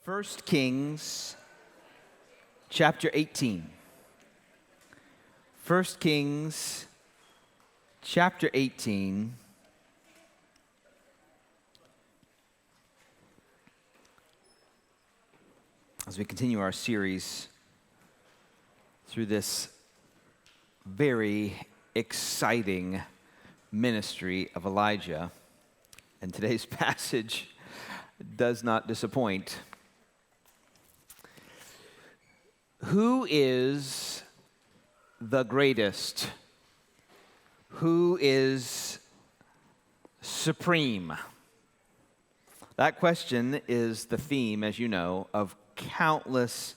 First Kings chapter 18. 1 Kings chapter 18. As we continue our series through this very exciting ministry of Elijah, and today's passage does not disappoint. Who is the greatest? Who is supreme? That question is the theme, as you know, of countless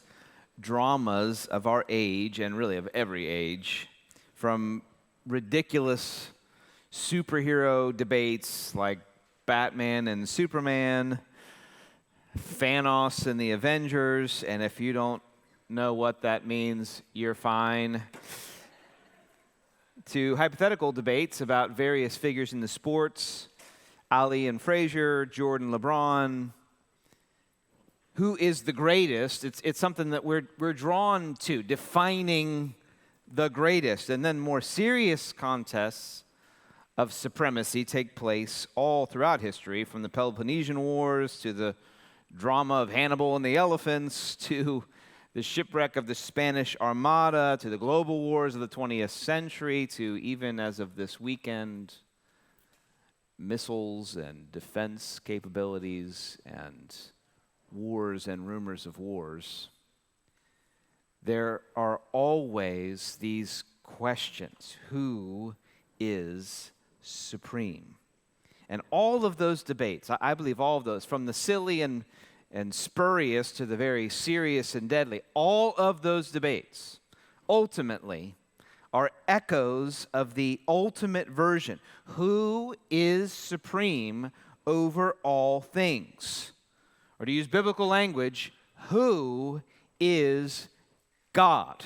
dramas of our age, and really of every age, from ridiculous superhero debates like Batman and Superman, Thanos and the Avengers, and if you don't know what that means, you're fine, to hypothetical debates about various figures in the sports, Ali and Frazier, Jordan, LeBron. Who is the greatest? It's something that we're drawn to, defining the greatest. And then more serious contests of supremacy take place all throughout history, from the Peloponnesian Wars to the drama of Hannibal and the elephants to the shipwreck of the Spanish Armada, to the global wars of the 20th century, to even as of this weekend, missiles and defense capabilities and wars and rumors of wars. There are always these questions. Who is supreme? And all of those debates, I believe all of those, from the silly and spurious to the very serious and deadly, all of those debates ultimately are echoes of the ultimate version. Who is supreme over all things? Or to use biblical language, who is God?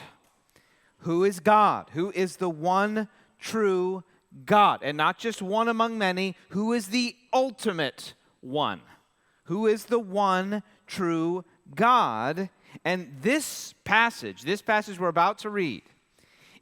Who is God? Who is the one true God? And not just one among many, who is the ultimate one? Who is the one true God? And this passage we're about to read,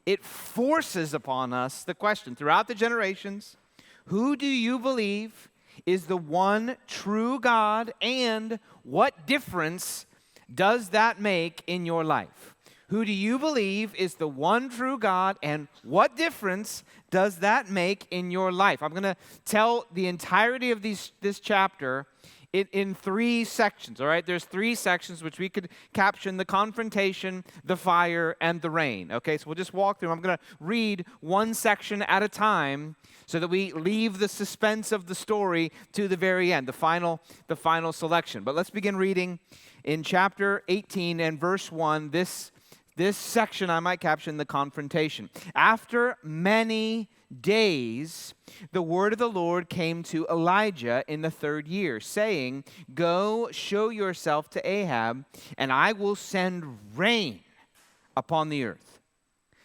it forces upon us the question throughout the generations, who do you believe is the one true God, and what difference does that make in your life? Who do you believe is the one true God, and what difference does that make in your life? I'm going to tell the entirety of this chapter in three sections, all right? There's three sections which we could caption: the confrontation, the fire, and the rain, okay? So we'll just walk through. I'm going to read one section at a time so that we leave the suspense of the story to the very end, the final selection. But let's begin reading in chapter 18 and verse 1. This section I might caption the confrontation. After many days, the word of the Lord came to Elijah in the 3rd year, saying, "Go, show yourself to Ahab, and I will send rain upon the earth."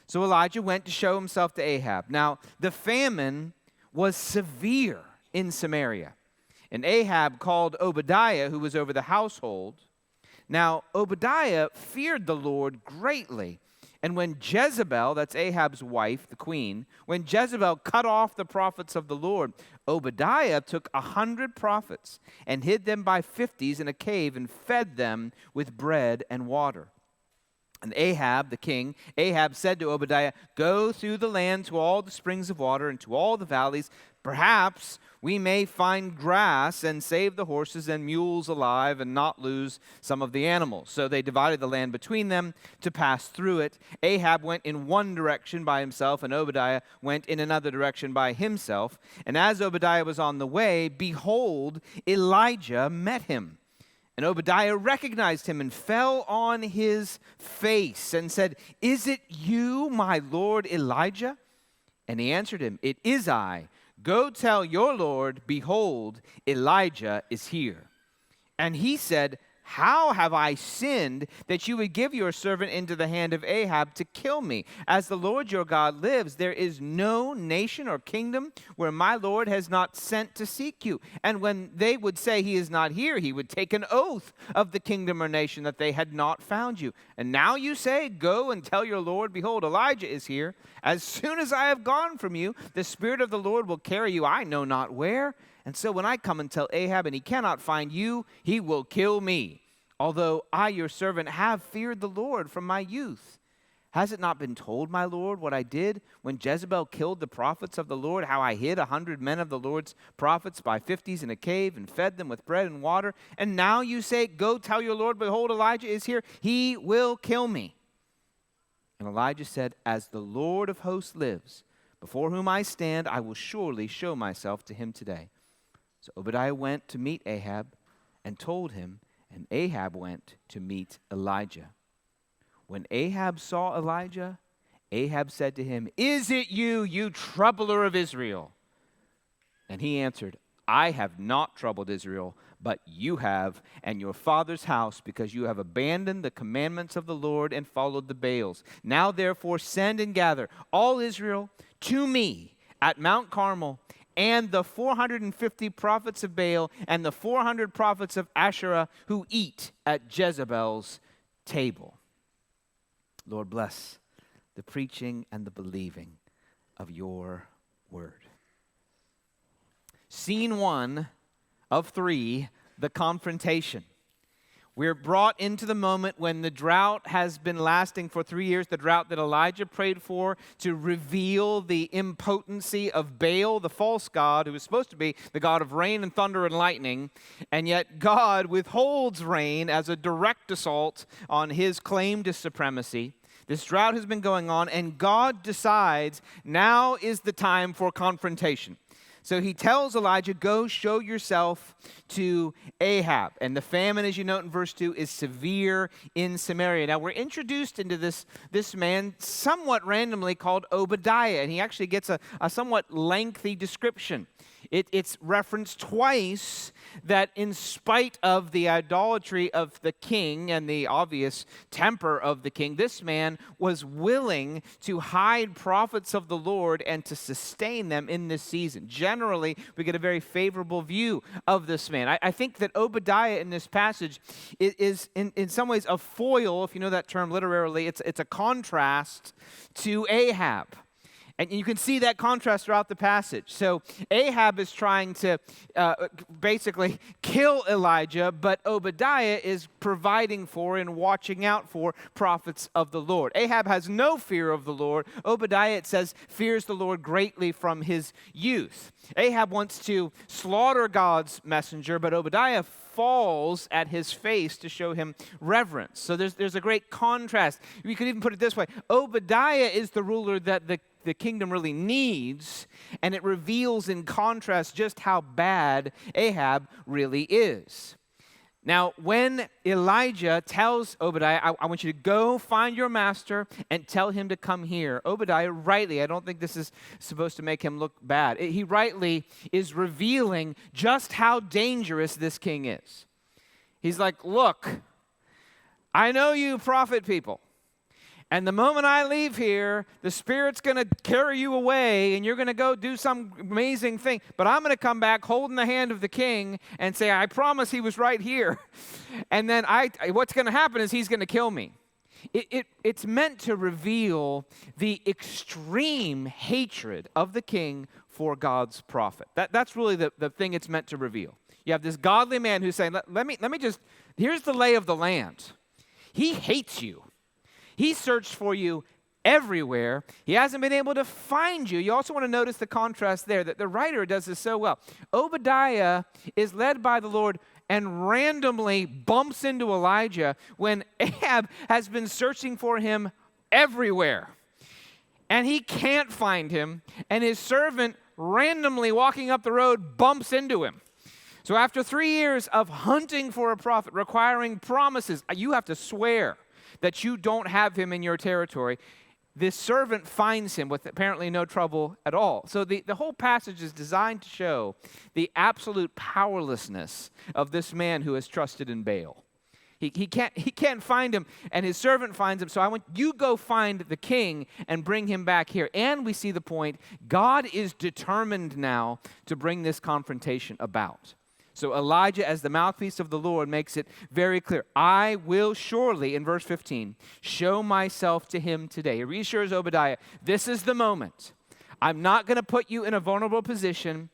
So Elijah went to show himself to Ahab. Now, the famine was severe in Samaria, and Ahab called Obadiah, who was over the household. Now, Obadiah feared the Lord greatly. And when Jezebel, that's Ahab's wife, the queen, when Jezebel cut off the prophets of the Lord, Obadiah took 100 prophets and hid them by 50s in a cave and fed them with bread and water. And Ahab, the king, Ahab said to Obadiah, "Go through the land to all the springs of water and to all the valleys. Perhaps we may find grass and save the horses and mules alive and not lose some of the animals." So they divided the land between them to pass through it. Ahab went in one direction by himself, and Obadiah went in another direction by himself. And as Obadiah was on the way, behold, Elijah met him. And Obadiah recognized him and fell on his face and said, "Is it you, my lord Elijah?" And he answered him, "It is I. Go tell your Lord, behold, Elijah is here." And he said, how have I sinned that you would give your servant into the hand of Ahab to kill me? As the Lord your God lives, there is no nation or kingdom where my Lord has not sent to seek you. And when they would say he is not here, he would take an oath of the kingdom or nation that they had not found you. And now you say, go and tell your Lord, behold, Elijah is here. As soon as I have gone from you, the Spirit of the Lord will carry you, I know not where. And so when I come and tell Ahab and he cannot find you, he will kill me, although I, your servant, have feared the Lord from my youth. Has it not been told, my Lord, what I did when Jezebel killed the prophets of the Lord, how I hid 100 men of the Lord's prophets by 50s in a cave and fed them with bread and water? And now you say, go tell your Lord, behold, Elijah is here. He will kill me. And Elijah said, as the Lord of hosts lives, before whom I stand, I will surely show myself to him today. So Obadiah went to meet Ahab and told him, and Ahab went to meet Elijah. When Ahab saw Elijah, Ahab said to him, is it you, you troubler of Israel? And he answered, I have not troubled Israel, but you have, and your father's house, because you have abandoned the commandments of the Lord and followed the Baals. Now therefore send and gather all Israel to me at Mount Carmel, and the 450 prophets of Baal and the 400 prophets of Asherah who eat at Jezebel's table. Lord, bless the preaching and the believing of your word. Scene 1 of 3, the confrontation. We're brought into the moment when the drought has been lasting for 3 years, the drought that Elijah prayed for to reveal the impotency of Baal, the false god, who is supposed to be the god of rain and thunder and lightning, and yet God withholds rain as a direct assault on his claim to supremacy. This drought has been going on, and God decides now is the time for confrontation. So he tells Elijah, go show yourself to Ahab. And the famine, as you note in verse 2, is severe in Samaria. Now we're introduced into this man somewhat randomly called Obadiah. And he actually gets a somewhat lengthy description. It's referenced twice that in spite of the idolatry of the king and the obvious temper of the king, this man was willing to hide prophets of the Lord and to sustain them in this season. Generally, we get a very favorable view of this man. I think that Obadiah in this passage is in some ways a foil, if you know that term literally. It's a contrast to Ahab. And you can see that contrast throughout the passage. So Ahab is trying to basically kill Elijah, but Obadiah is providing for and watching out for prophets of the Lord. Ahab has no fear of the Lord. Obadiah, it says, fears the Lord greatly from his youth. Ahab wants to slaughter God's messenger, but Obadiah falls at his face to show him reverence. So there's a great contrast. We could even put it this way. Obadiah is the ruler that the kingdom really needs, and it reveals in contrast just how bad Ahab really is. Now, when Elijah tells Obadiah, I want you to go find your master and tell him to come here, Obadiah rightly, I don't think this is supposed to make him look bad, he rightly is revealing just how dangerous this king is. He's like, look, I know you prophet people. And the moment I leave here, the Spirit's going to carry you away, and you're going to go do some amazing thing. But I'm going to come back holding the hand of the king and say, I promise he was right here. And then what's going to happen is he's going to kill me. It's meant to reveal the extreme hatred of the king for God's prophet. That's really the thing it's meant to reveal. You have this godly man who's saying, let me just, here's the lay of the land. He hates you. He searched for you everywhere. He hasn't been able to find you. You also want to notice the contrast there, that the writer does this so well. Obadiah is led by the Lord and randomly bumps into Elijah when Ahab has been searching for him everywhere. And he can't find him, and his servant randomly walking up the road bumps into him. So after 3 years of hunting for a prophet, requiring promises, you have to swear that you don't have him in your territory, this servant finds him with apparently no trouble at all. So the whole passage is designed to show the absolute powerlessness of this man who has trusted in Baal. He can't find him, and his servant finds him. So I want you go find the king and bring him back here. And we see the point. God is determined now to bring this confrontation about. So Elijah, as the mouthpiece of the Lord, makes it very clear. I will surely, in verse 15, show myself to him today. He reassures Obadiah, this is the moment. I'm not going to put you in a vulnerable position.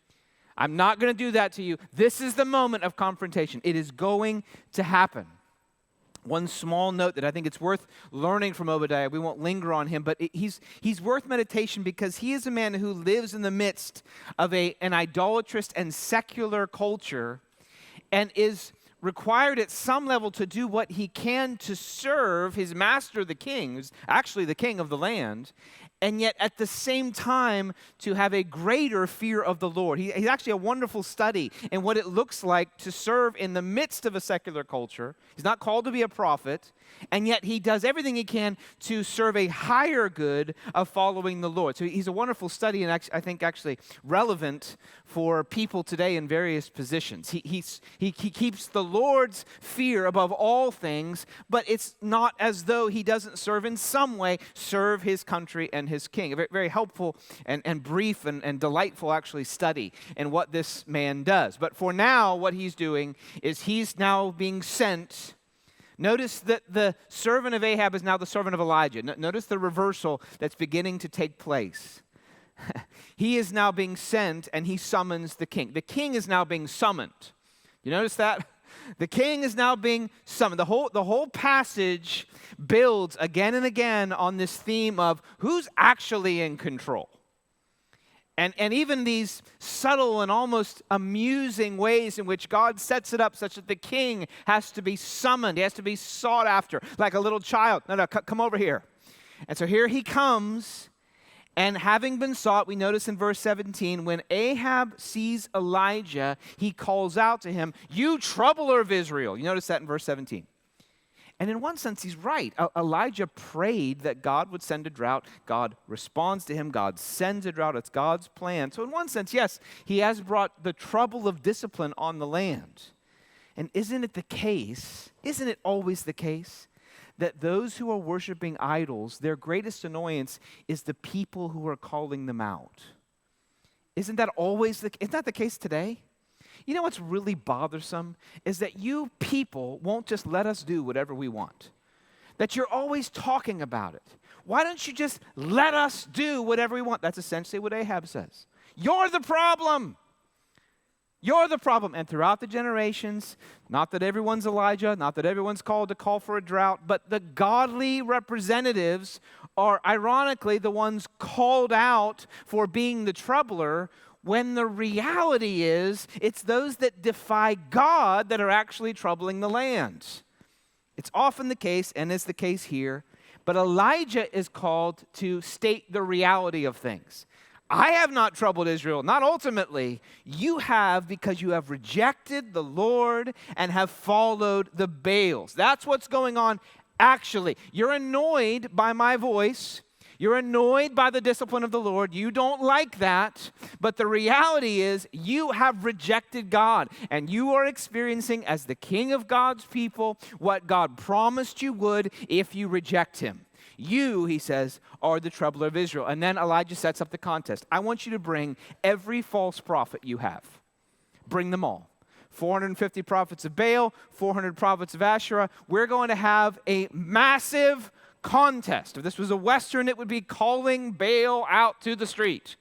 I'm not going to do that to you. This is the moment of confrontation. It is going to happen. One small note that I think it's worth learning from Obadiah, we won't linger on him, but he's worth meditation because he is a man who lives in the midst of an idolatrous and secular culture and is required at some level to do what he can to serve his master, the king, who's actually the king of the land, and yet at the same time to have a greater fear of the Lord. He's actually a wonderful study in what it looks like to serve in the midst of a secular culture. He's not called to be a prophet, and yet he does everything he can to serve a higher good of following the Lord. So he's a wonderful study, and I think actually relevant for people today in various positions. He keeps the Lord's fear above all things, but it's not as though he doesn't serve in some way, serve his country and his king. A very, very helpful and brief and delightful actually study in what this man does. But for now, what he's doing is he's now being sent. Notice that the servant of Ahab is now the servant of Elijah. Notice the reversal that's beginning to take place. He is now being sent and he summons the king. The king is now being summoned. You notice that? The king is now being summoned. The whole passage builds again and again on this theme of who's actually in control. And even these subtle and almost amusing ways in which God sets it up such that the king has to be summoned. He has to be sought after like a little child. No, come over here. And so here he comes. And having been sought, we notice in verse 17, when Ahab sees Elijah, he calls out to him, "You troubler of Israel." You notice that in verse 17. And in one sense, he's right. Elijah prayed that God would send a drought. God responds to him. God sends a drought. It's God's plan. So in one sense, yes, he has brought the trouble of discipline on the land. And isn't it the case, isn't it always the case, that those who are worshiping idols, their greatest annoyance is the people who are calling them out? Isn't that the case today? You know what's really bothersome is that you people won't just let us do whatever we want. That you're always talking about it. Why don't you just let us do whatever we want? That's essentially what Ahab says. You're the problem. You're the problem. And throughout the generations, not that everyone's Elijah, not that everyone's called to call for a drought, but the godly representatives are ironically the ones called out for being the troubler, when the reality is it's those that defy God that are actually troubling the land. It's often the case, and is the case here, but Elijah is called to state the reality of things. I have not troubled Israel, not ultimately. You have, because you have rejected the Lord and have followed the Baals. That's what's going on actually. You're annoyed by my voice. You're annoyed by the discipline of the Lord. You don't like that. But the reality is you have rejected God. And you are experiencing, as the king of God's people, what God promised you would if you reject him. You, he says, are the troubler of Israel. And then Elijah sets up the contest. I want you to bring every false prophet you have. Bring them all. 450 prophets of Baal, 400 prophets of Asherah. We're going to have a massive contest. If this was a Western, it would be calling Baal out to the street.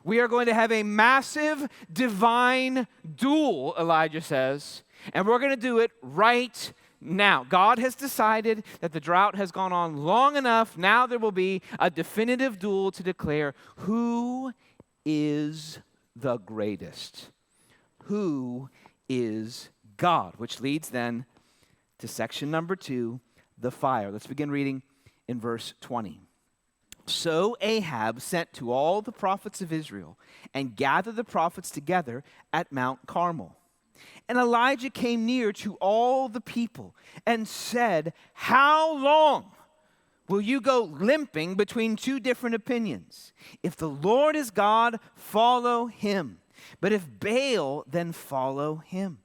We are going to have a massive divine duel, Elijah says, and we're going to do it right now. God has decided that the drought has gone on long enough. Now there will be a definitive duel to declare who is the greatest. Who is God? Which leads then to section number 2, the fire. Let's begin reading in verse 20. So Ahab sent to all the prophets of Israel and gathered the prophets together at Mount Carmel. And Elijah came near to all the people and said, "How long will you go limping between two different opinions? If the Lord is God, follow him. But if Baal, then follow him."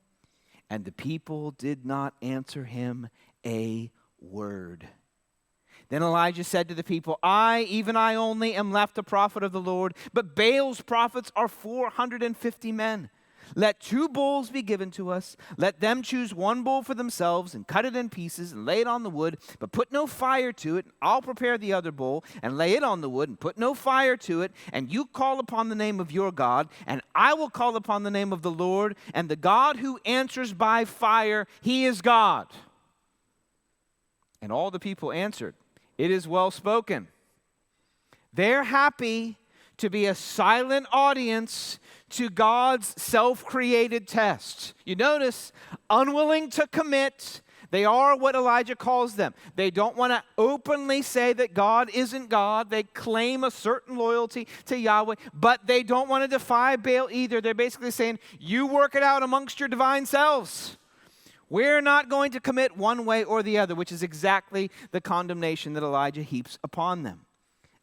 And the people did not answer him a word. Then Elijah said to the people, I, even I only, am left a prophet of the Lord, but Baal's prophets are 450 men. Let 2 bulls be given to us. Let them choose 1 bull for themselves and cut it in pieces and lay it on the wood, but put no fire to it. I'll prepare the other bull and lay it on the wood and put no fire to it. And you call upon the name of your God, and I will call upon the name of the Lord. And the God who answers by fire, he is God. And all the people answered, it is well spoken. They're happy to be a silent audience to God's self-created test. You notice, unwilling to commit, they are what Elijah calls them. They don't want to openly say that God isn't God. They claim a certain loyalty to Yahweh, but they don't want to defy Baal either. They're basically saying, you work it out amongst your divine selves. We're not going to commit one way or the other, which is exactly the condemnation that Elijah heaps upon them.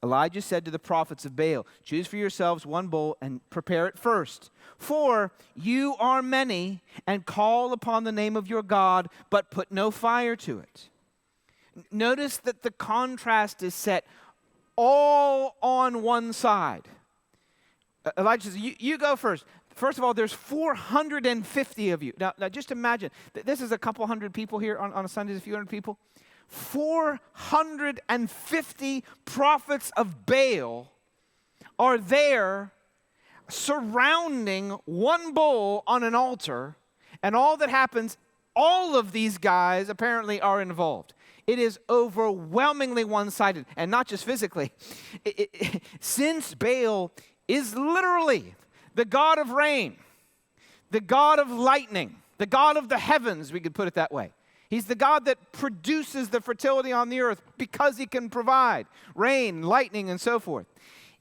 Elijah said to the prophets of Baal, choose for yourselves 1 bull and prepare it first. For you are many, and call upon the name of your God, but put no fire to it. Notice that the contrast is set all on one side. Elijah says, you go first. First of all, there's 450 of you. Now just imagine, this is a couple hundred people here on a Sunday, a few hundred people. 450 prophets of Baal are there surrounding 1 bull on an altar, and all that happens, all of these guys apparently are involved. It is overwhelmingly one-sided, and not just physically. Since Baal is literally the god of rain, the god of lightning, the god of the heavens, we could put it that way. He's the God that produces the fertility on the earth because he can provide rain, lightning, and so forth.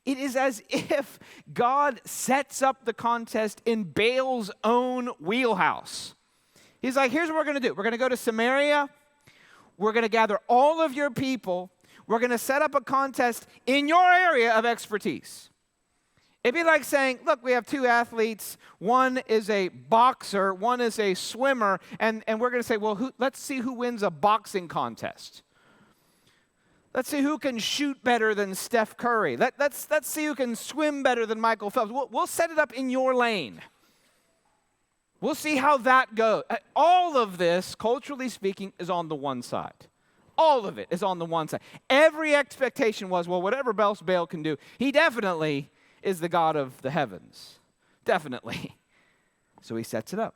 It is as if God sets up the contest in Baal's own wheelhouse. He's like, here's what we're going to do. We're going to go to Samaria. We're going to gather all of your people. We're going to set up a contest in your area of expertise. It'd be like saying, look, we have 2 athletes. One is a boxer, one is a swimmer, and we're going to say, well, let's see who wins a boxing contest. Let's see who can shoot better than Steph Curry. Let's see who can swim better than Michael Phelps. We'll set it up in your lane. We'll see how that goes. All of this, culturally speaking, is on the one side. All of it is on the one side. Every expectation was, well, whatever else Baal can do, he definitely is the God of the heavens. Definitely. So he sets it up.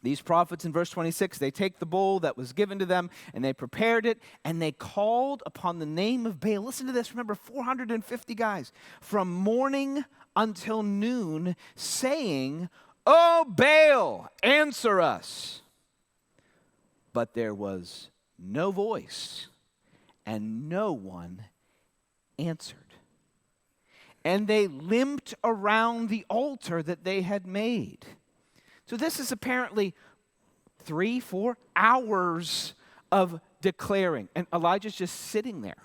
These prophets in verse 26, they take the bull that was given to them, and they prepared it, and they called upon the name of Baal. Listen to this. Remember, 450 guys from morning until noon saying, "Oh, Baal, answer us." But there was no voice, and no one answered. And they limped around the altar that they had made. So this is apparently 3-4 hours of declaring. And Elijah's just sitting there,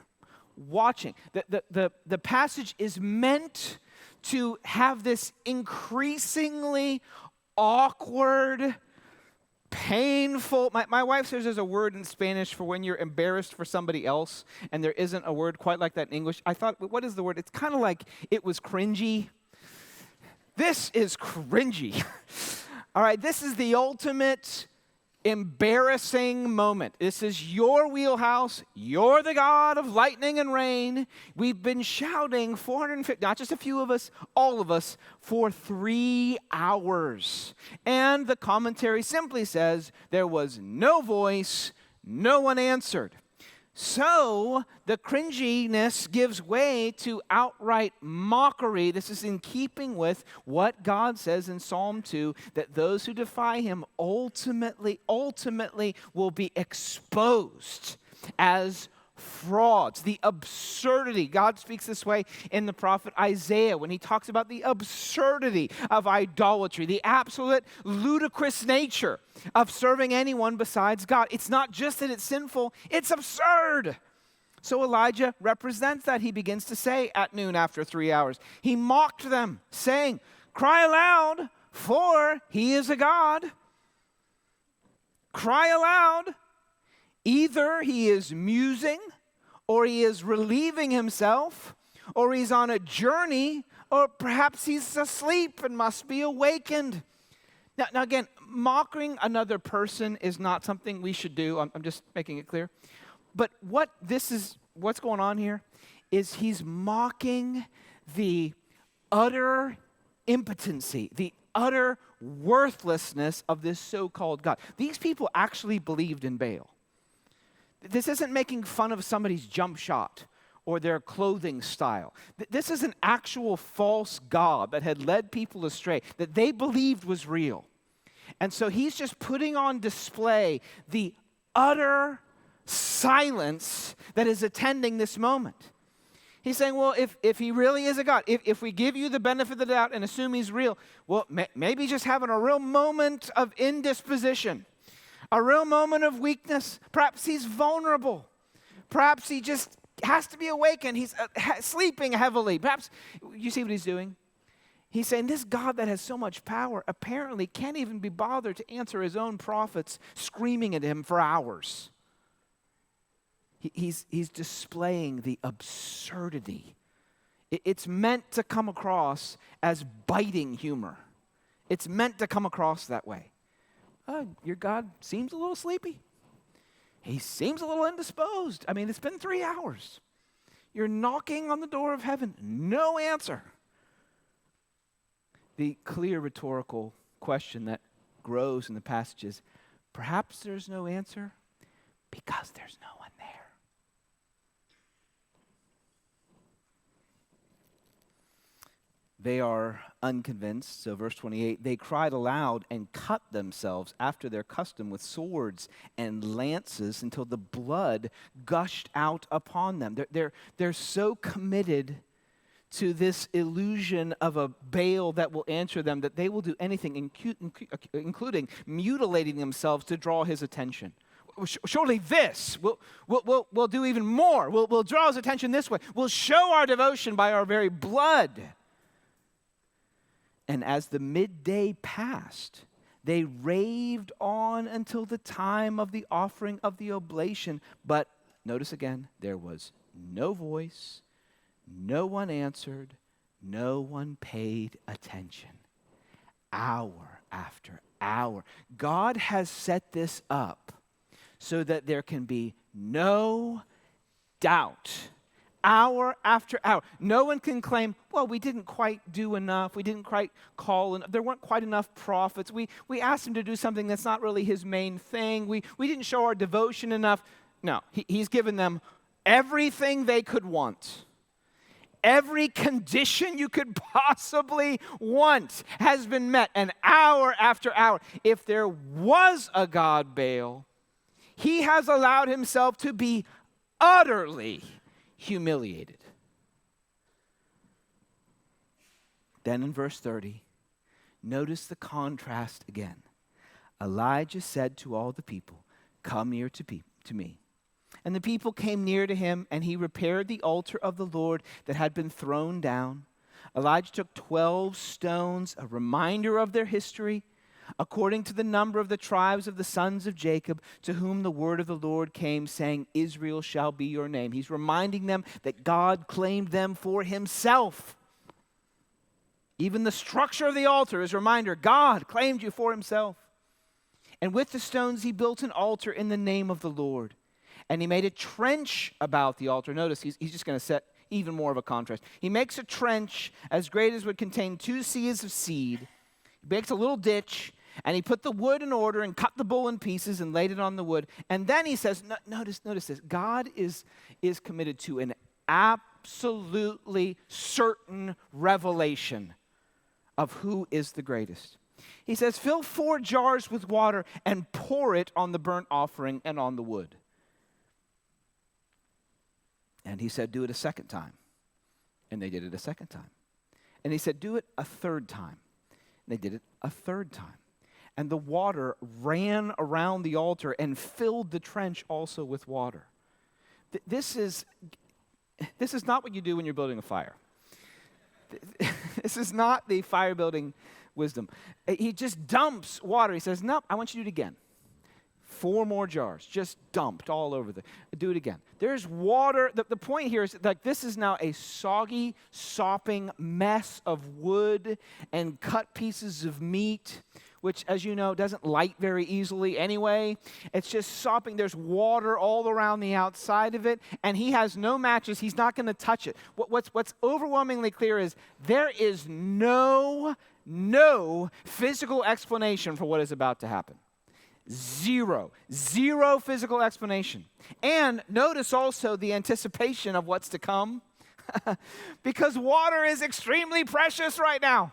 watching. The passage is meant to have this increasingly awkward, painful. My wife says there's a word in Spanish for when you're embarrassed for somebody else, and there isn't a word quite like that in English. I thought, what is the word? It's kind of like it was cringy. This is cringy. All right, this is the ultimate embarrassing moment. This is your wheelhouse. You're the God of lightning and rain. We've been shouting 450, not just a few of us, all of us, for 3 hours. And the commentary simply says there was no voice, no one answered. So the cringiness gives way to outright mockery. This is in keeping with what God says in Psalm 2, that those who defy him ultimately will be exposed as frauds. The absurdity. God speaks this way in the prophet Isaiah when he talks about the absurdity of idolatry, the absolute ludicrous nature of serving anyone besides God. It's not just that it's sinful, it's absurd. So Elijah represents that. He begins to say at noon after 3 hours, he mocked them, saying, "Cry aloud, for he is a God." cry aloud. Either he is musing, or he is relieving himself, or he's on a journey, or perhaps he's asleep and must be awakened. Now again, mocking another person is not something we should do. I'm just making it clear. But what's going on here is he's mocking the utter impotency, the utter worthlessness of this so-called God. These people actually believed in Baal. This isn't making fun of somebody's jump shot or their clothing style. This is an actual false god that had led people astray, that they believed was real. And so he's just putting on display the utter silence that is attending this moment. He's saying, well, if he really is a God, if we give you the benefit of the doubt and assume he's real, well, maybe just having a real moment of indisposition, a real moment of weakness. Perhaps he's vulnerable. Perhaps he just has to be awakened. He's sleeping heavily. Perhaps, you see what he's doing? He's saying this God that has so much power apparently can't even be bothered to answer his own prophets screaming at him for hours. He's displaying the absurdity. It's meant to come across as biting humor. It's meant to come across that way. Your God seems a little sleepy. He seems a little indisposed. I mean, it's been 3 hours. You're knocking on the door of heaven. No answer. The clear rhetorical question that grows in the passage is, perhaps there's no answer because there's no one there. They are unconvinced. So verse 28, they cried aloud and cut themselves after their custom with swords and lances until the blood gushed out upon them. They're so committed to this illusion of a Baal that will answer them that they will do anything, including mutilating themselves to draw his attention. Surely this, we'll do even more. We'll draw his attention this way. We'll show our devotion by our very blood. And as the midday passed, they raved on until the time of the offering of the oblation. But notice again, there was no voice, no one answered, no one paid attention. Hour after hour. God has set this up so that there can be no doubt. Hour after hour. No one can claim, well, we didn't quite do enough. We didn't quite call enough. There weren't quite enough prophets. We asked him to do something that's not really his main thing. We didn't show our devotion enough. No, he's given them everything they could want. Every condition you could possibly want has been met, and hour after hour. If there was a God, Baal, he has allowed himself to be utterly humiliated. Then in verse 30, notice the contrast again. Elijah said to all the people, "Come near to me." And the people came near to him, and he repaired the altar of the Lord that had been thrown down. Elijah took 12 stones, a reminder of their history, according to the number of the tribes of the sons of Jacob, to whom the word of the Lord came, saying, Israel shall be your name. He's reminding them that God claimed them for himself. Even the structure of the altar is a reminder, God claimed you for himself. And with the stones he built an altar in the name of the Lord. And he made a trench about the altar. Notice he's just going to set even more of a contrast. He makes a trench as great as would contain 2 seahs of seed. He makes a little ditch, and he put the wood in order and cut the bull in pieces and laid it on the wood. And then he says, notice this, God is committed to an absolutely certain revelation of who is the greatest. He says, fill 4 jars with water and pour it on the burnt offering and on the wood. And he said, do it a second time. And they did it a second time. And he said, do it a third time. And they did it a third time. And the water ran around the altar and filled the trench also with water. This is not what you do when you're building a fire. This is not the fire building wisdom. He just dumps water. He says, no, I want you to do it again. 4 more jars just dumped all over do it again. There's water. The point here is like this is now a soggy, sopping mess of wood and cut pieces of meat, which, as you know, doesn't light very easily anyway. It's just sopping. There's water all around the outside of it, and he has no matches. He's not going to touch it. What's overwhelmingly clear is there is no physical explanation for what is about to happen. Zero physical explanation. And notice also the anticipation of what's to come, because water is extremely precious right now.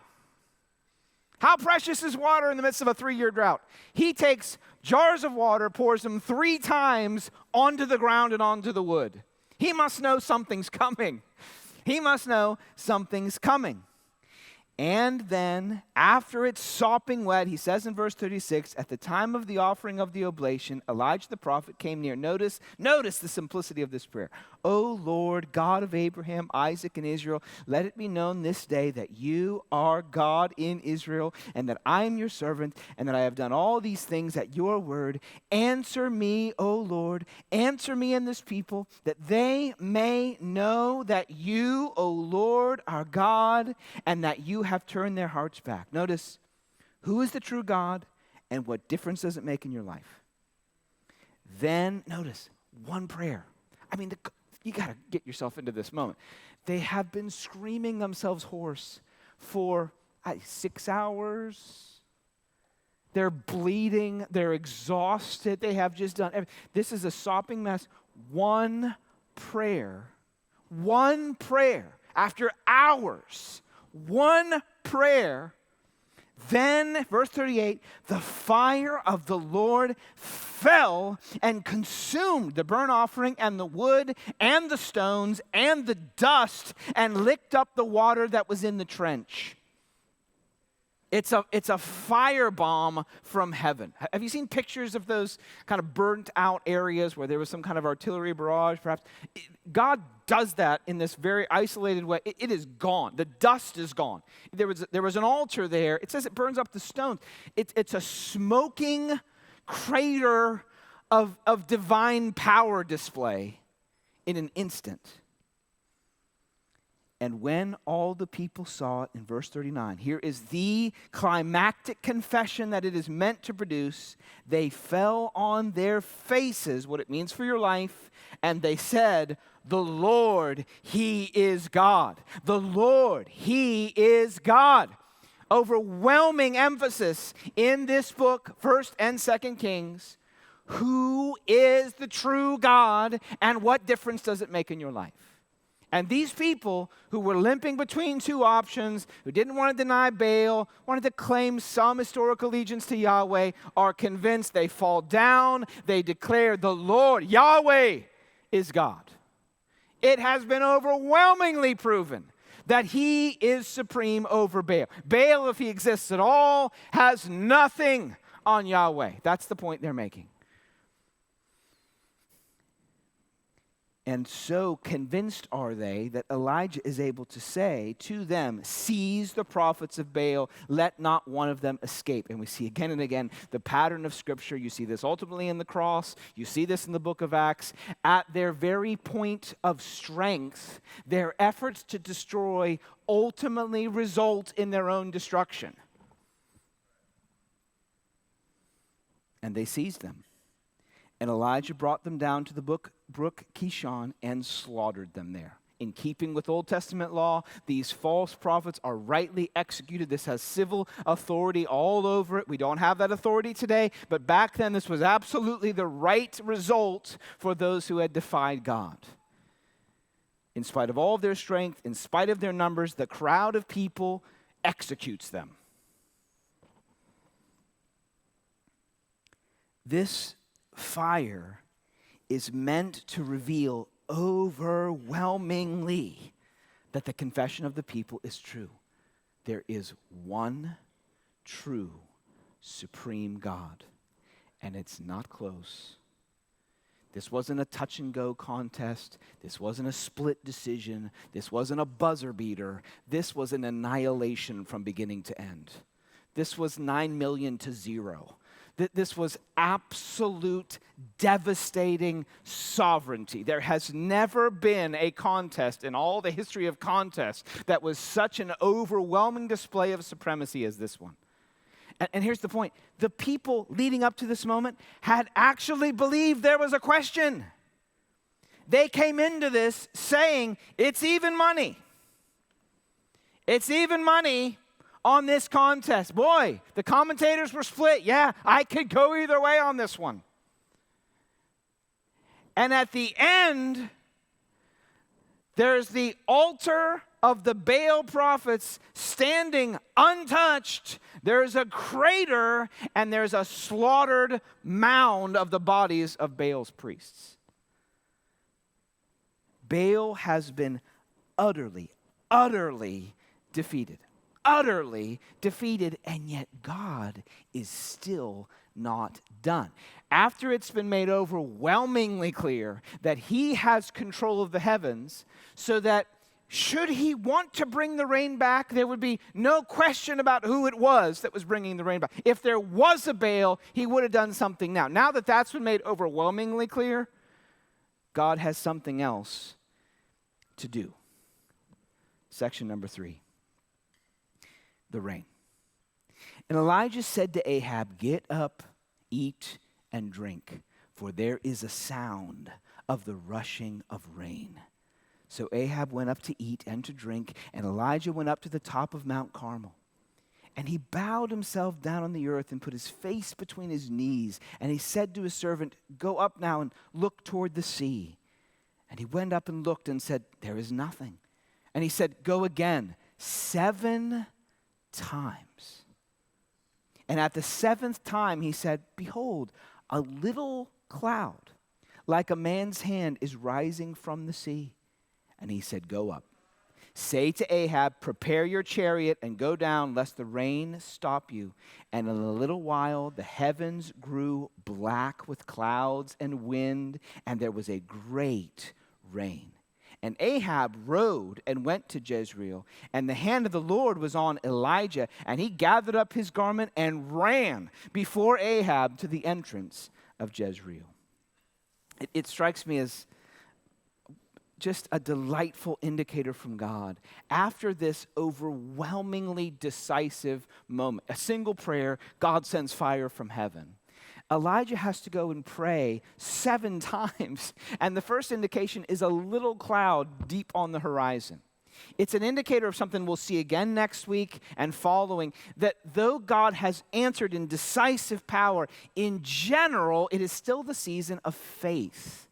How precious is water in the midst of a 3-year drought? He takes jars of water, pours them 3 times onto the ground and onto the wood. He must know something's coming. He must know something's coming. And then, after it's sopping wet, he says in verse 36, at the time of the offering of the oblation, Elijah the prophet came near. Notice the simplicity of this prayer. O Lord, God of Abraham, Isaac, and Israel, let it be known this day that you are God in Israel, and that I am your servant, and that I have done all these things at your word. Answer me, O Lord, answer me and this people, that they may know that you, O Lord, are God, and that you have turned their hearts back. Notice, who is the true God, and what difference does it make in your life? Then, notice, one prayer. I mean, you got to get yourself into this moment. They have been screaming themselves hoarse for 6 hours. They're bleeding. They're exhausted. They have just done everything. This is a sopping mess. One prayer after hours. One prayer. Then, verse 38, the fire of the Lord fell and consumed the burnt offering and the wood and the stones and the dust and licked up the water that was in the trench. It's a firebomb from heaven. Have you seen pictures of those kind of burnt out areas where there was some kind of artillery barrage, perhaps? God does that in this very isolated way. It is gone. The dust is gone. There was an altar there. It says it burns up the stones. It's a smoking crater of divine power display in an instant. And when all the people saw it, in verse 39, here is the climactic confession that it is meant to produce. They fell on their faces, what it means for your life, and they said, the Lord, He is God. The Lord, He is God. Overwhelming emphasis in this book, 1st and 2nd Kings. Who is the true God, and what difference does it make in your life? And these people who were limping between 2 options, who didn't want to deny Baal, wanted to claim some historical allegiance to Yahweh, are convinced. They fall down. They declare the Lord, Yahweh, is God. It has been overwhelmingly proven that He is supreme over Baal. Baal, if he exists at all, has nothing on Yahweh. That's the point they're making. And so convinced are they that Elijah is able to say to them, seize the prophets of Baal, let not one of them escape. And we see again and again the pattern of Scripture. You see this ultimately in the cross. You see this in the book of Acts. At their very point of strength, their efforts to destroy ultimately result in their own destruction. And they seized them. And Elijah brought them down to the brook Kishon and slaughtered them there. In keeping with Old Testament law, these false prophets are rightly executed. This has civil authority all over it. We don't have that authority today, but back then this was absolutely the right result for those who had defied God. In spite of all of their strength, in spite of their numbers, the crowd of people executes them. This fire is meant to reveal overwhelmingly that the confession of the people is true. There is one true, supreme God, and it's not close. This wasn't a touch and go contest. This wasn't a split decision. This wasn't a buzzer beater. This was an annihilation from beginning to end. This was 9 million to 0. that this was absolute, devastating sovereignty. There has never been a contest in all the history of contests that was such an overwhelming display of supremacy as this one. And here's the point. The people leading up to this moment had actually believed there was a question. They came into this saying, it's even money. It's even money on this contest. Boy, the commentators were split. Yeah, I could go either way on this one. And at the end, there's the altar of the Baal prophets standing untouched. There's a crater, and there's a slaughtered mound of the bodies of Baal's priests. Baal has been utterly defeated. Utterly defeated, and yet God is still not done. After it's been made overwhelmingly clear that he has control of the heavens, so that should he want to bring the rain back, there would be no question about who it was that was bringing the rain back. If there was a Baal, he would have done something now. Now that that's been made overwhelmingly clear, God has something else to do. Section number 3. The rain. And Elijah said to Ahab, get up, eat, and drink, for there is a sound of the rushing of rain. So Ahab went up to eat and to drink, and Elijah went up to the top of Mount Carmel. And he bowed himself down on the earth and put his face between his knees. And he said to his servant, go up now and look toward the sea. And he went up and looked and said, there is nothing. And he said, go again 7 times. And at the 7th time he said, behold, a little cloud like a man's hand is rising from the sea. And he said, go up. Say to Ahab, prepare your chariot and go down, lest the rain stop you. And in a little while the heavens grew black with clouds and wind, and there was a great rain. And Ahab rode and went to Jezreel, and the hand of the Lord was on Elijah, and he gathered up his garment and ran before Ahab to the entrance of Jezreel. It strikes me as just a delightful indicator from God. After this overwhelmingly decisive moment, a single prayer, God sends fire from heaven. Elijah has to go and pray 7 times. And the first indication is a little cloud deep on the horizon. It's an indicator of something we'll see again next week and following, that though God has answered in decisive power, in general, it is still the season of faith.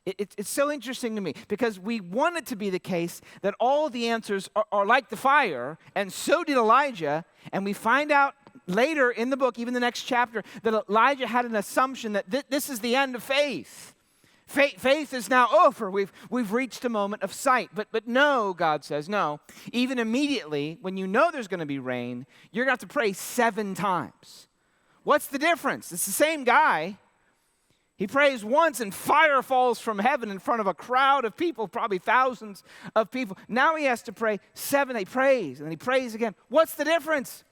It's so interesting to me because we want it to be the case that all the answers are like the fire, and so did Elijah, and we find out later in the book, even the next chapter, that Elijah had an assumption that this is the end of faith. Faith is now over. We've reached a moment of sight. But no, God says, no. Even immediately, when you know there's going to be rain, you're going to have to pray 7 times. What's the difference? It's the same guy. He prays once and fire falls from heaven in front of a crowd of people, probably thousands of people. Now he has to pray 7. He prays and then he prays again. What's the difference?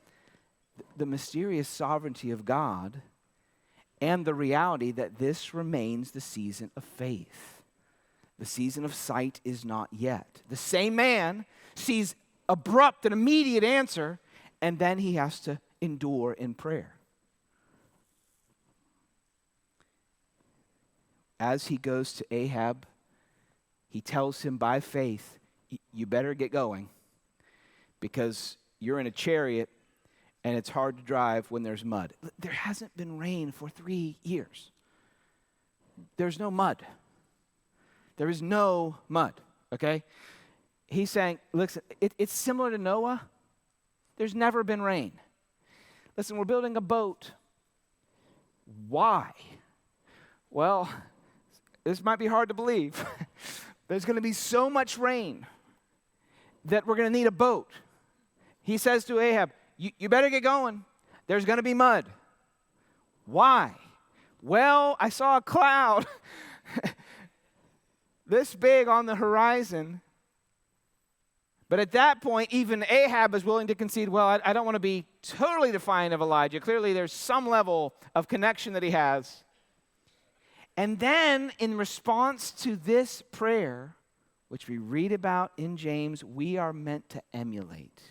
The mysterious sovereignty of God and the reality that this remains the season of faith. The season of sight is not yet. The same man sees abrupt and immediate answer, and then he has to endure in prayer. As he goes to Ahab, he tells him by faith, you better get going because you're in a chariot and it's hard to drive when there's mud. There hasn't been rain for 3 years. There's no mud. There is no mud, okay? He's saying, listen, it's similar to Noah. There's never been rain. Listen, we're building a boat. Why? Well, this might be hard to believe. There's going to be so much rain that we're going to need a boat. He says to Ahab, you better get going. There's going to be mud. Why? Well, I saw a cloud this big on the horizon, But at that point, even Ahab is willing to concede, well, I don't want to be totally defiant of Elijah. Clearly, there's some level of connection that he has. And then, in response to this prayer, which we read about in James, we are meant to emulate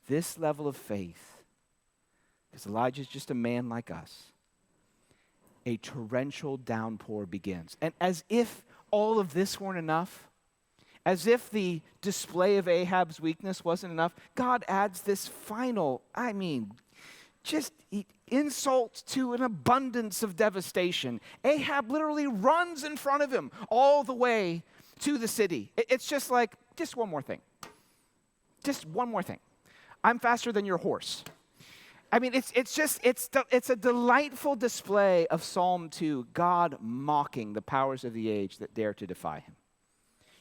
this level of faith. Because Elijah is just a man like us. A torrential downpour begins. And as if all of this weren't enough, as if the display of Ahab's weakness wasn't enough, God adds this final, just insult to an abundance of devastation. Ahab literally runs in front of him all the way to the city. It's just like, just one more thing. Just one more thing. I'm faster than your horse. It's a delightful display of Psalm 2, God mocking the powers of the age that dare to defy him.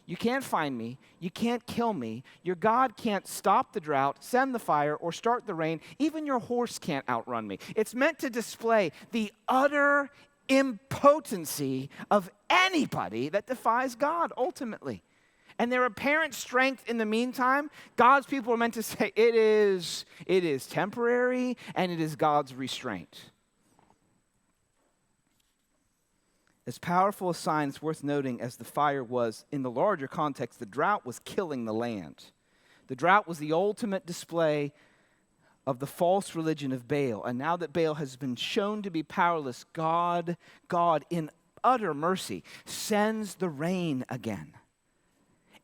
You can't find me. You can't kill me. Your God can't stop the drought, send the fire, or start the rain. Even your horse can't outrun me. It's meant to display the utter impotency of anybody that defies God, ultimately. And their apparent strength in the meantime, God's people are meant to say, it is temporary, and it is God's restraint. As powerful a sign, it's worth noting, as the fire was, in the larger context, the drought was killing the land. The drought was the ultimate display of the false religion of Baal. And now that Baal has been shown to be powerless, God, in utter mercy, sends the rain again.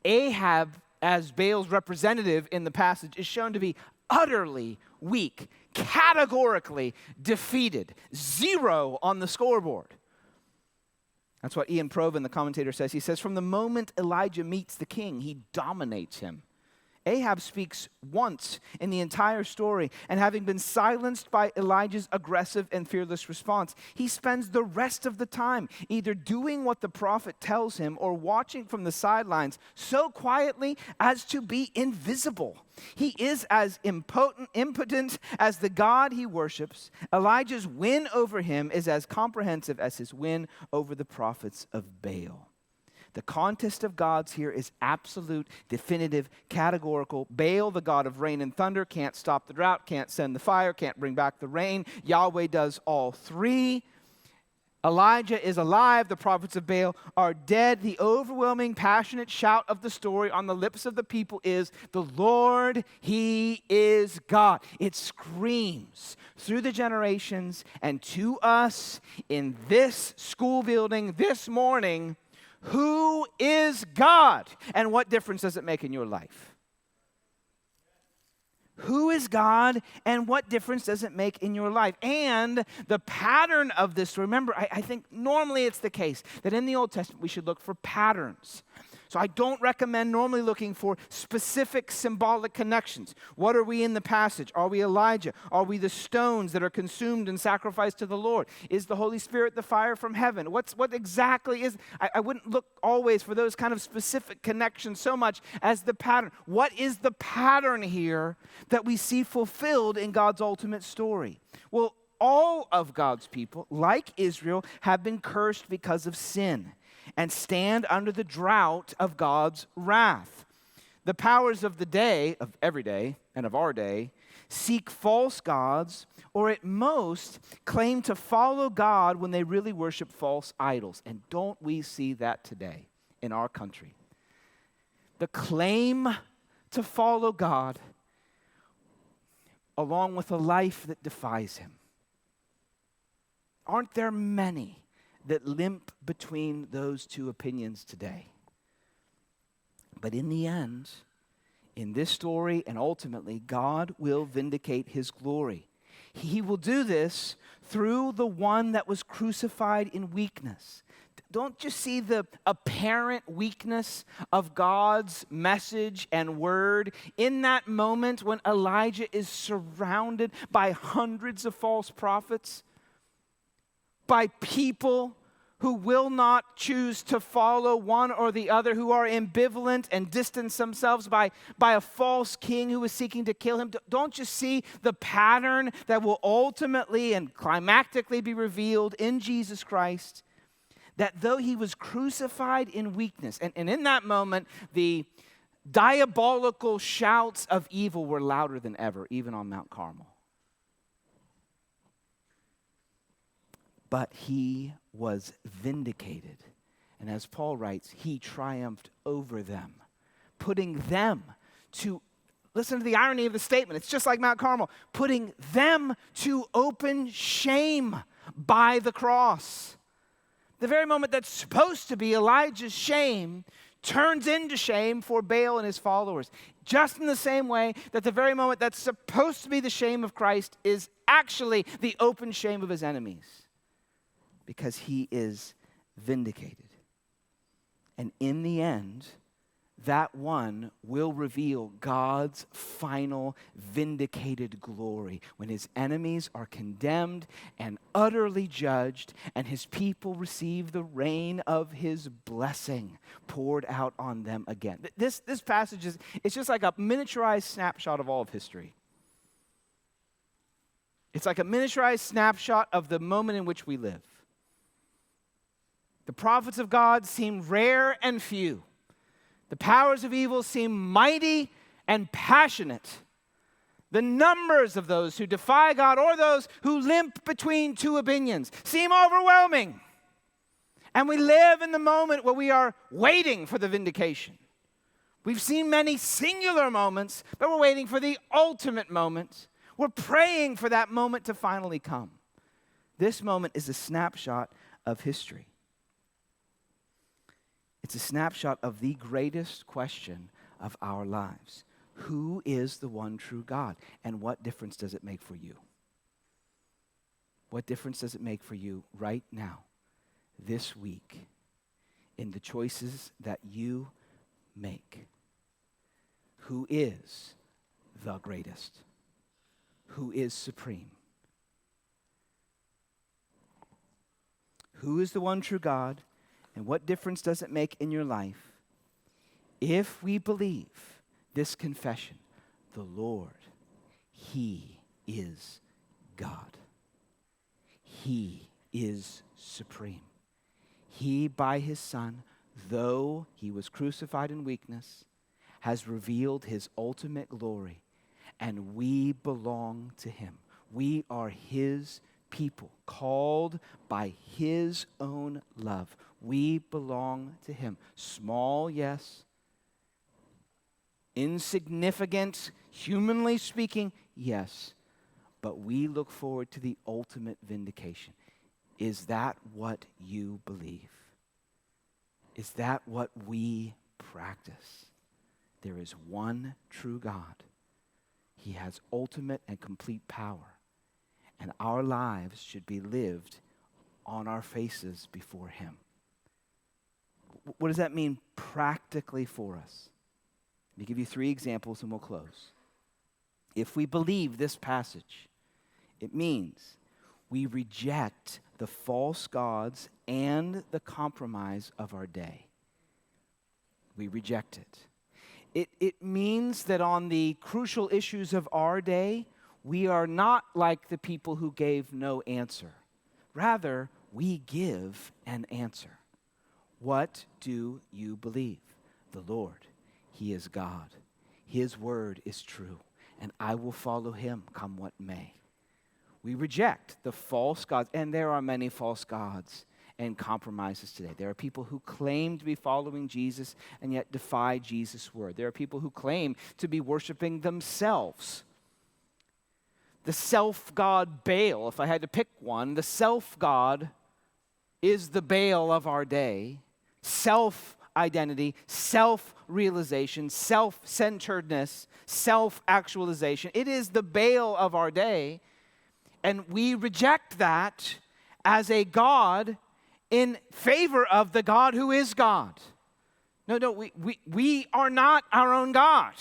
Ahab, as Baal's representative in the passage, is shown to be utterly weak, categorically defeated, 0 on the scoreboard. That's what Ian Provan, the commentator, says. He says, from the moment Elijah meets the king, he dominates him. Ahab speaks once in the entire story, and having been silenced by Elijah's aggressive and fearless response, he spends the rest of the time either doing what the prophet tells him or watching from the sidelines so quietly as to be invisible. He is as impotent as the God he worships. Elijah's win over him is as comprehensive as his win over the prophets of Baal. The contest of gods here is absolute, definitive, categorical. Baal, the god of rain and thunder, can't stop the drought, can't send the fire, can't bring back the rain. Yahweh does all three. Elijah is alive. The prophets of Baal are dead. The overwhelming, passionate shout of the story on the lips of the people is, the Lord, He is God. It screams through the generations and to us in this school building this morning, who is God? And what difference does it make in your life? Who is God, and what difference does it make in your life? And the pattern of this, remember, I think normally it's the case that in the Old Testament we should look for patterns. So I don't recommend normally looking for specific symbolic connections. What are we in the passage? Are we Elijah? Are we the stones that are consumed and sacrificed to the Lord? Is the Holy Spirit the fire from heaven? What exactly is? I wouldn't look always for those kind of specific connections so much as the pattern. What is the pattern here that we see fulfilled in God's ultimate story? Well, all of God's people, like Israel, have been cursed because of sin and stand under the drought of God's wrath. The powers of the day, of every day, and of our day, seek false gods, or at most claim to follow God when they really worship false idols. And don't we see that today in our country? The claim to follow God along with a life that defies Him. Aren't there many that limp between those two opinions today? But in the end, in this story and ultimately, God will vindicate His glory. He will do this through the one that was crucified in weakness. Don't just see the apparent weakness of God's message and word in that moment when Elijah is surrounded by hundreds of false prophets, by people who will not choose to follow one or the other, who are ambivalent and distance themselves by a false king who is seeking to kill him. Don't you see the pattern that will ultimately and climactically be revealed in Jesus Christ? That though He was crucified in weakness, and in that moment, the diabolical shouts of evil were louder than ever, even on Mount Carmel. But he was vindicated. And as Paul writes, he triumphed over them, putting them to, listen to the irony of the statement, it's just like Mount Carmel, putting them to open shame by the cross. The very moment that's supposed to be Elijah's shame turns into shame for Baal and his followers. Just in the same way that the very moment that's supposed to be the shame of Christ is actually the open shame of his enemies, because he is vindicated. And in the end, that one will reveal God's final vindicated glory when his enemies are condemned and utterly judged, and his people receive the rain of his blessing poured out on them again. This passage it's just like a miniaturized snapshot of all of history. It's like a miniaturized snapshot of the moment in which we live. The prophets of God seem rare and few. The powers of evil seem mighty and passionate. The numbers of those who defy God or those who limp between two opinions seem overwhelming. And we live in the moment where we are waiting for the vindication. We've seen many singular moments, but we're waiting for the ultimate moment. We're praying for that moment to finally come. This moment is a snapshot of history. It's a snapshot of the greatest question of our lives. Who is the one true God? And what difference does it make for you? What difference does it make for you right now, this week, in the choices that you make? Who is the greatest? Who is supreme? Who is the one true God? And what difference does it make in your life if we believe this confession? The Lord, he is God. He is supreme. He, by his Son, though he was crucified in weakness, has revealed his ultimate glory, and we belong to him. We are his people, called by his own love. We belong to him. Small, yes. Insignificant, humanly speaking, yes. But we look forward to the ultimate vindication. Is that what you believe? Is that what we practice? There is one true God. He has ultimate and complete power. And our lives should be lived on our faces before him. What does that mean practically for us? Let me give you 3 examples and we'll close. If we believe this passage, it means we reject the false gods and the compromise of our day. We reject it. It means that on the crucial issues of our day, we are not like the people who gave no answer. Rather, we give an answer. What do you believe? The Lord, he is God. His word is true, and I will follow him come what may. We reject the false gods, and there are many false gods and compromises today. There are people who claim to be following Jesus and yet defy Jesus' word. There are people who claim to be worshiping themselves. The self-god Baal, if I had to pick one, the self-god is the Baal of our day. Self-identity, self-realization, self-centeredness, self-actualization. It is the Baal of our day, and we reject that as a God in favor of the God who is God. No, we are not our own God.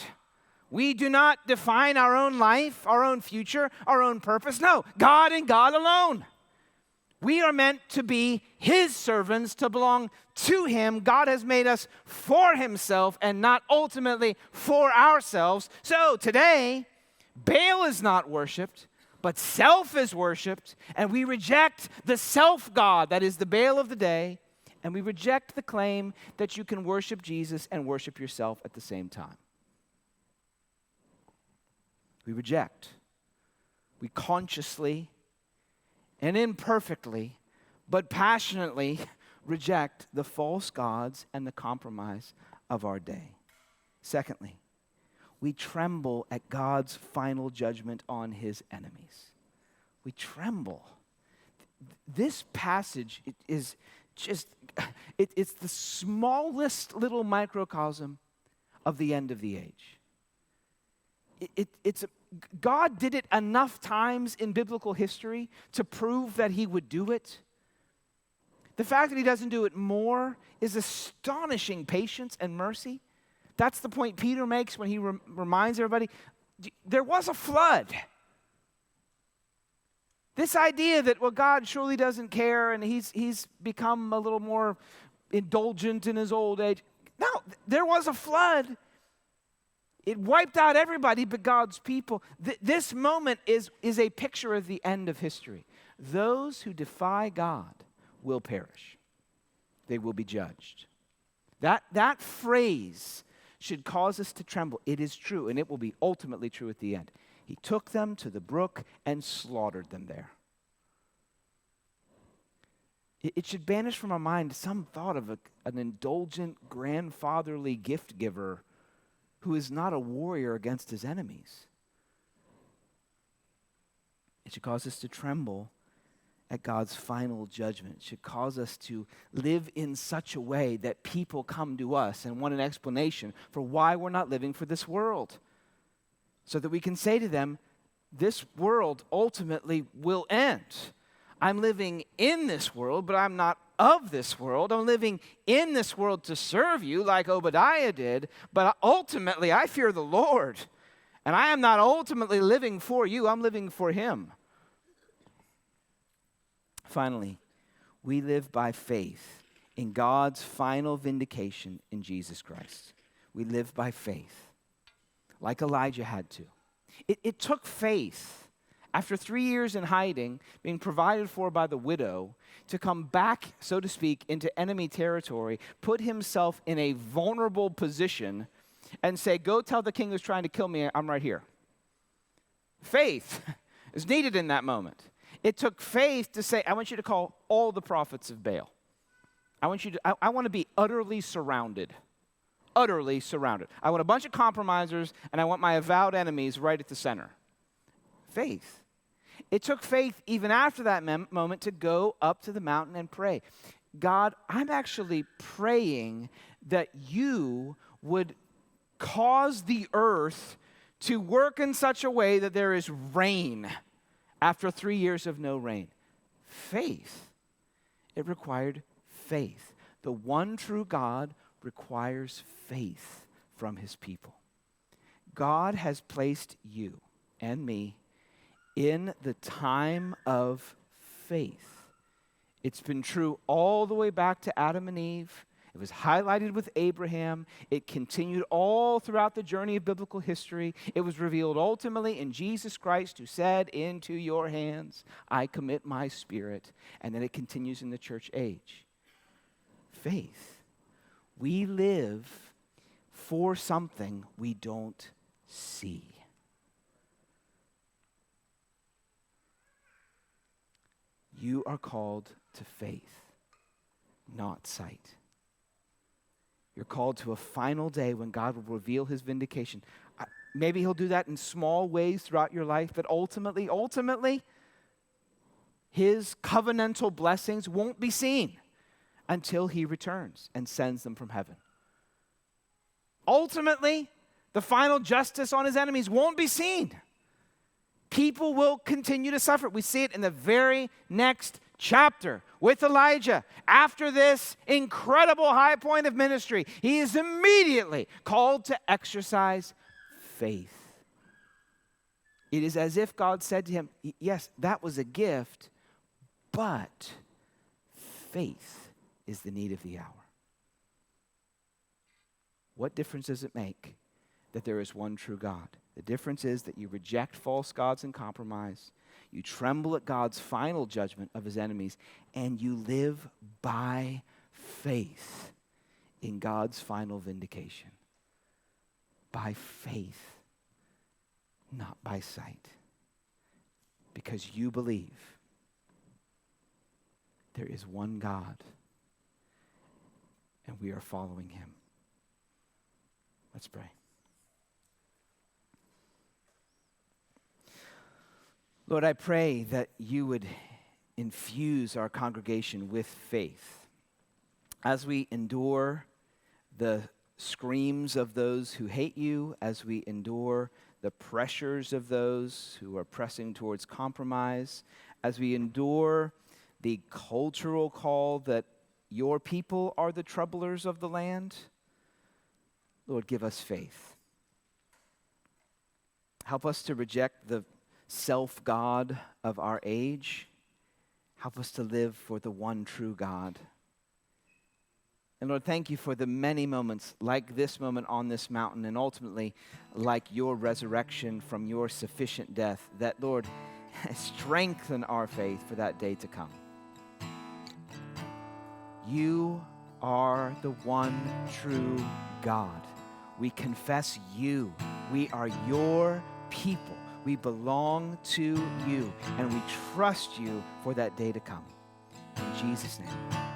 We do not define our own life, our own future, our own purpose. No, God and God alone. We are meant to be his servants, to belong to him. God has made us for himself and not ultimately for ourselves. So today, Baal is not worshiped, but self is worshiped, and we reject the self-God that is the Baal of the day, And we reject the claim that you can worship Jesus and worship yourself at the same time. We reject. We consciously and imperfectly, but passionately reject the false gods and the compromise of our day. Secondly, we tremble at God's final judgment on his enemies. We tremble. This passage is just, it's the smallest little microcosm of the end of the age. God did it enough times in biblical history to prove that he would do it. The fact that he doesn't do it more is astonishing patience and mercy. That's the point Peter makes when he reminds everybody, there was a flood. This idea that, well, God surely doesn't care and he's become a little more indulgent in his old age. No, there was a flood. It wiped out everybody but God's people. This moment is a picture of the end of history. Those who defy God will perish. They will be judged. That phrase should cause us to tremble. It is true, and it will be ultimately true at the end. He took them to the brook and slaughtered them there. It should banish from our mind some thought of an indulgent, grandfatherly gift giver who is not a warrior against his enemies. It should cause us to tremble at God's final judgment. It should cause us to live in such a way that people come to us and want an explanation for why we're not living for this world. So that we can say to them, this world ultimately will end. I'm living in this world, but I'm not of this world. I'm living in this world to serve you like Obadiah did, but ultimately I fear the Lord. And I am not ultimately living for you, I'm living for him. Finally, we live by faith in God's final vindication in Jesus Christ. We live by faith, like Elijah had to. It took faith, after 3 years in hiding, being provided for by the widow, to come back, so to speak, into enemy territory, put himself in a vulnerable position, and say, go tell the king who's trying to kill me, I'm right here. Faith is needed in that moment. It took faith to say, I want you to call all the prophets of Baal. I want to be utterly surrounded. Utterly surrounded. I want a bunch of compromisers, and I want my avowed enemies right at the center. Faith. It took faith even after that moment to go up to the mountain and pray. God, I'm actually praying that you would cause the earth to work in such a way that there is rain after 3 years of no rain. Faith. It required faith. The one true God requires faith from his people. God has placed you and me in the time of faith. It's been true all the way back to Adam and Eve. It was highlighted with Abraham. It continued all throughout the journey of biblical history. It was revealed ultimately in Jesus Christ, who said, into your hands I commit my spirit. And then it continues in the church age. Faith. We live for something we don't see. You are called to faith, not sight. You're called to a final day when God will reveal his vindication. Maybe he'll do that in small ways throughout your life, but ultimately, his covenantal blessings won't be seen until he returns and sends them from heaven. Ultimately, the final justice on his enemies won't be seen. People will continue to suffer. We see it in the very next chapter with Elijah. After this incredible high point of ministry, he is immediately called to exercise faith. It is as if God said to him, yes, that was a gift, but faith is the need of the hour. What difference does it make that there is one true God? The difference is that you reject false gods and compromise. You tremble at God's final judgment of his enemies, and you live by faith in God's final vindication. By faith, not by sight. Because you believe there is one God, and we are following him. Let's pray. Lord, I pray that you would infuse our congregation with faith as we endure the screams of those who hate you, as we endure the pressures of those who are pressing towards compromise, as we endure the cultural call that your people are the troublers of the land. Lord, give us faith. Help us to reject the self-God of our age. Help us to live for the one true God. And Lord, thank you for the many moments like this moment on this mountain, and ultimately like your resurrection from your sufficient death, that, Lord, strengthen our faith for that day to come. You are the one true God. We confess you. We are your people. We belong to you, and we trust you for that day to come. In Jesus' name.